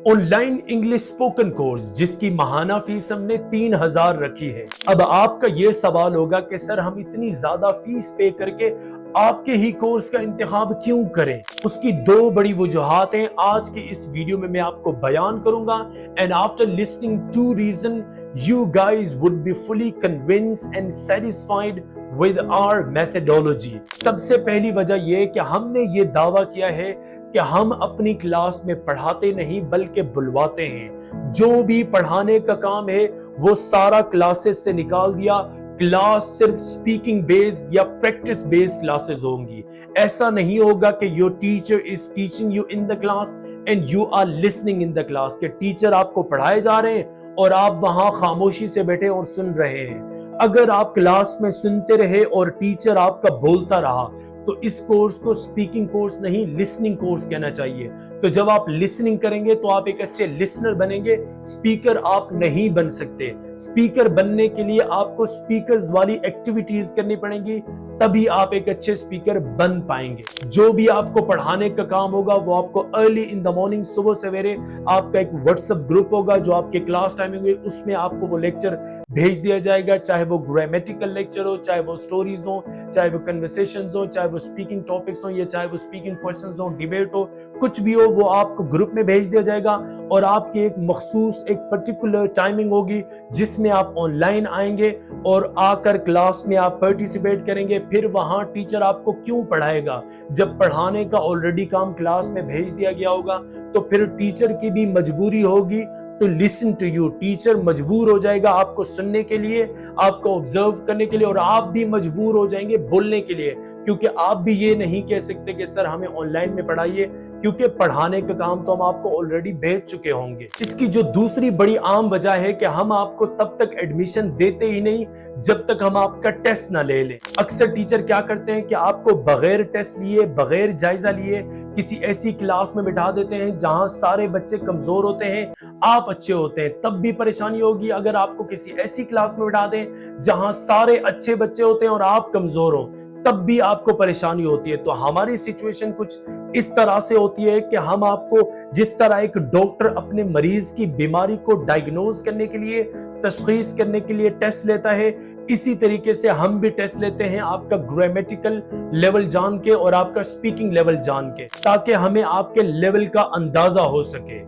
On line English spoken course जिसकी माहाना fees हमने 3000 रखी है। अब आपका ये सवाल होगा कि सर हम इतनी ज्यादा फीस पे करके आपके ही कोर्स का इंतखाब क्यों करें। उसकी दो बड़ी वजूहात हैं, आज की इस वीडियो में मैं आपको बयान करूंगा। And after listening to reason you guys would be fully convinced and satisfied with our methodology। सबसे पहली वजह यह कि हमने ये दावा किया है कि हम अपनी क्लास में पढ़ाते नहीं बल्कि बुलवाते हैं। जो भी पढ़ाने का काम है वो सारा क्लासेस से निकाल दिया। क्लास सिर्फ स्पीकिंग बेस्ड या प्रैक्टिस बेस्ड क्लासेस होंगी। ऐसा नहीं होगा कि your teacher is teaching you in the class and you are listening in the class, कि टीचर आपको पढ़ाए जा रहे हैं और आप वहां खामोशी से बैठे और सुन रहे हैं। अगर आप क्लास में सुनते रहे और टीचर आपका बोलता रहा तो इस कोर्स को स्पीकिंग कोर्स नहीं लिसनिंग कोर्स कहना चाहिए। तो जब आप लिसनिंग करेंगे तो आप एक अच्छे लिसनर बनेंगे, स्पीकर आप नहीं बन सकते। स्पीकर बनने के लिए आपको स्पीकर्स वाली एक्टिविटीज करनी पड़ेंगी, तभी आप एक अच्छे स्पीकर बन पाएंगे। जो भी आपको पढ़ाने का काम होगा वो आपको अर्ली इन द मॉर्निंग, सुबह सवेरे आपका एक व्हाट्सएप ग्रुप होगा जो आपके क्लास टाइमिंग है, उसमें आपको वो लेक्चर भेज दिया जाएगा। चाहे वो ग्रामेटिकल लेक्चर हो, चाहे वो स्टोरीज हो, चाहे वो कन्वर्सेशंस हो, चाहे वो स्पीकिंग टॉपिक्स हो, या चाहे वो स्पीकिंग क्वेश्चंस हो, डिबेट हो, कुछ भी हो, वो आपको ग्रुप में भेज दिया जाएगा। और आपकी एक मखसूस एक पर्टिकुलर टाइमिंग होगी जिसमें आप ऑनलाइन आएंगे और आकर क्लास में आप पार्टिसिपेट करेंगे। फिर वहां टीचर आपको क्यों पढ़ाएगा जब पढ़ाने का ऑलरेडी काम क्लास में भेज दिया गया होगा। तो फिर टीचर की भी मजबूरी होगी to listen to you. Teacher मजबूर हो जाएगा आपको सुनने के लिए, आपको ऑब्जर्व करने के लिए, और आप भी मजबूर हो जाएंगे बोलने के लिए, क्योंकि आप भी ये नहीं कह सकते कि सर हमें ऑनलाइन में पढ़ाइए, क्योंकि पढ़ाने का काम तो हम आपको ऑलरेडी भेज चुके होंगे। इसकी जो दूसरी बड़ी आम वजह है कि हम आपको तब तक एडमिशन देते ही नहीं जब तक हम आपका टेस्ट ना ले लें। अक्सर टीचर क्या करते हैं कि आपको बगैर टेस्ट लिए, बगैर जायजा लिए किसी ऐसी क्लास में बिठा देते हैं जहां सारे बच्चे कमजोर होते हैं, आप अच्छे होते हैं। तब भी परेशानी होगी अगर आपको किसी ऐसी क्लास में बिठा दें जहां सारे अच्छे बच्चे होते हैं और आप कमजोर हो, तब भी आपको परेशानी होती है। तो हमारी सिचुएशन कुछ इस तरह से होती है कि हम आपको जिस तरह एक डॉक्टर अपने मरीज की बीमारी को डायग्नोज करने के लिए, तशखीस करने के लिए टेस्ट लेता है, इसी तरीके से हम भी टेस्ट लेते हैं आपका ग्रामेटिकल लेवल जान के और आपका स्पीकिंग लेवल जान के, ताकि हमें आपके लेवल का अंदाजा हो सके।